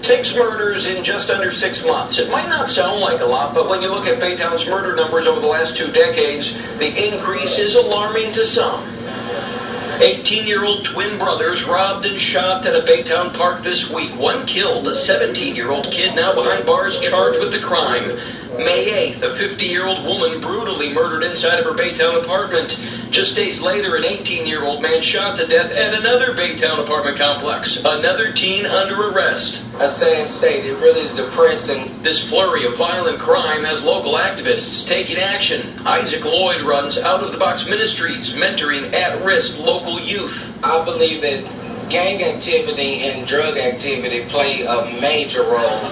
6 murders in just under 6 months. It might not sound like a lot, but when you look at Baytown's murder numbers over the last 2 decades, the increase is alarming to some. 18-year-old twin brothers robbed and shot at a Baytown park this week. One killed, a 17-year-old kid now behind bars charged with the crime. May 8th, a 50-year-old woman brutally murdered inside of her Baytown apartment. Just days later, an 18-year-old man shot to death at another Baytown apartment complex. Another teen under arrest. A sad state. It really is depressing. This flurry of violent crime has local activists taking action. Isaac Lloyd runs Out of the Box Ministries, mentoring at-risk local youth. I believe that gang activity and drug activity play a major role.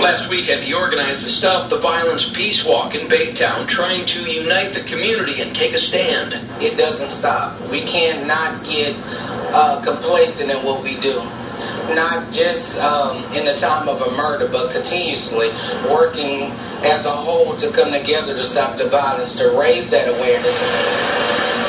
Last weekend, he organized a Stop the Violence Peace Walk in Baytown, trying to unite the community and take a stand. It doesn't stop. We cannot get complacent in what we do. Not just in the time of a murder, but continuously working as a whole to come together to stop the violence, to raise that awareness.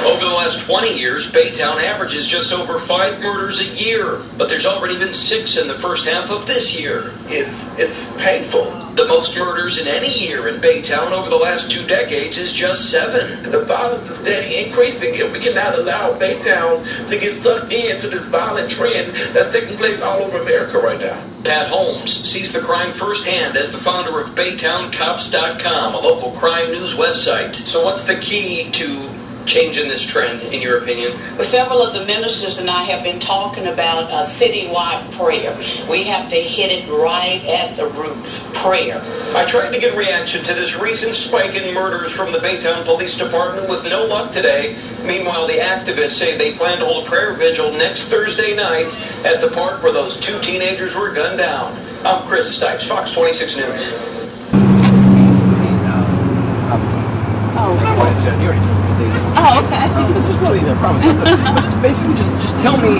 Over the last 20 years, Baytown averages just over 5 murders a year, but there's already been 6 in the first half of this year. It's painful. The most murders in any year in Baytown over the last 2 decades is just 7. The violence is steady increasing, and we cannot allow Baytown to get sucked into this violent trend that's taking place all over America right now. Pat Holmes sees the crime firsthand as the founder of BaytownCops.com, a local crime news website. So what's the key to changing this trend, in your opinion? Well, several of the ministers and I have been talking about a citywide prayer. We have to hit it right at the root, prayer. I tried to get reaction to this recent spike in murders from the Baytown Police Department with no luck today. Meanwhile, the activists say they plan to hold a prayer vigil next Thursday night at the park where those 2 teenagers were gunned down. I'm Chris Stipes, Fox 26 News. Oh, okay. This is really the problem. Basically, just tell me.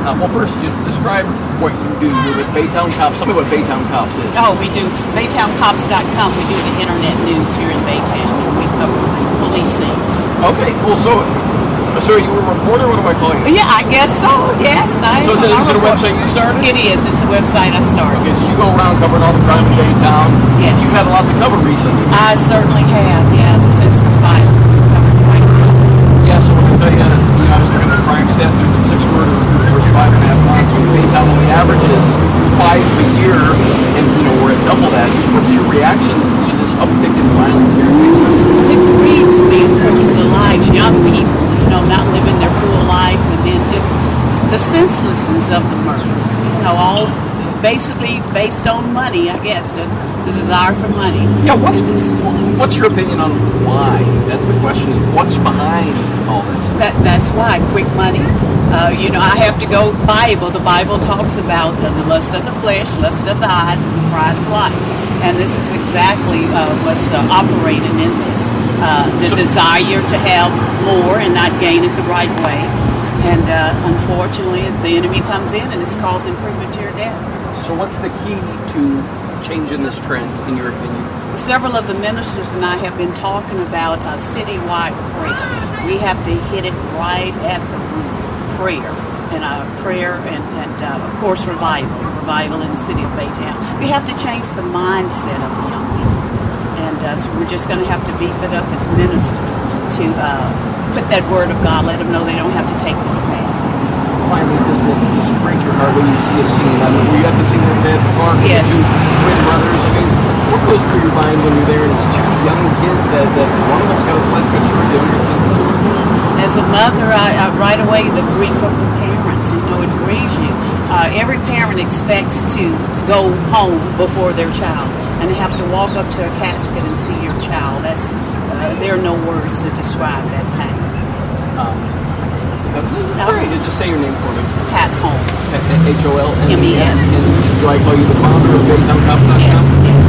Well, first, you describe what you do. You're with Baytown Cops. Tell me what Baytown Cops is. Oh, we do BaytownCops.com. We do the internet news here in Baytown, and we cover police scenes. Okay, cool. So are you a reporter? What do I call you? Yeah, I guess so. Yes, So is it a website you started? It is. It's a website I started. Okay, so you go around covering all the crime in Baytown. Yes. You've had a lot to cover recently. I certainly have. Yeah, the senseless violence we've covered quite a bit. Yeah, so when I tell you, I was looking at the crime stats, there's been 6 murders in the first 5.5 months. In Baytown, only averages 5 a year, and we're at double that. Just what's your reaction to this uptick in violence here in Baytown? It grieves me, of course, the lives, young people, not living their full lives, and then just the senselessness of the murders. All basically based on money, I guess, the desire for money. Yeah, what's your opinion on why? That's the question. What's behind all this? That's why, quick money. I have to go Bible. The Bible talks about the lust of the flesh, lust of the eyes, and the pride of life. And this is exactly what's operating in this. The desire to have more and not gain it the right way. And unfortunately, the enemy comes in and it's causing premature death. So what's the key to changing this trend, in your opinion? Several of the ministers and I have been talking about a citywide prayer. We have to hit it right at the root, prayer. And prayer and of course, revival in the city of Baytown. We have to change the mindset of the young people. And so we're just going to have to beef it up as ministers to put that word of God, let them know they don't have to take this path. Finally, does it break your heart when you see a scene? Were you at the scene at the park with Yes. the 2 twin brothers? I mean, what goes through your mind when you're there and it's 2 young kids that one of them's got his leg cut short, the other is As a mother, I right away, the grief of the parents, it grieves you. Every parent expects to go home before their child and have to walk up to a casket and see your child. There are no words to describe that pain. All right, just say your name for me. Pat Holmes. Holmes. MES. And do I call you the founder of BaytownCops.com? Yes.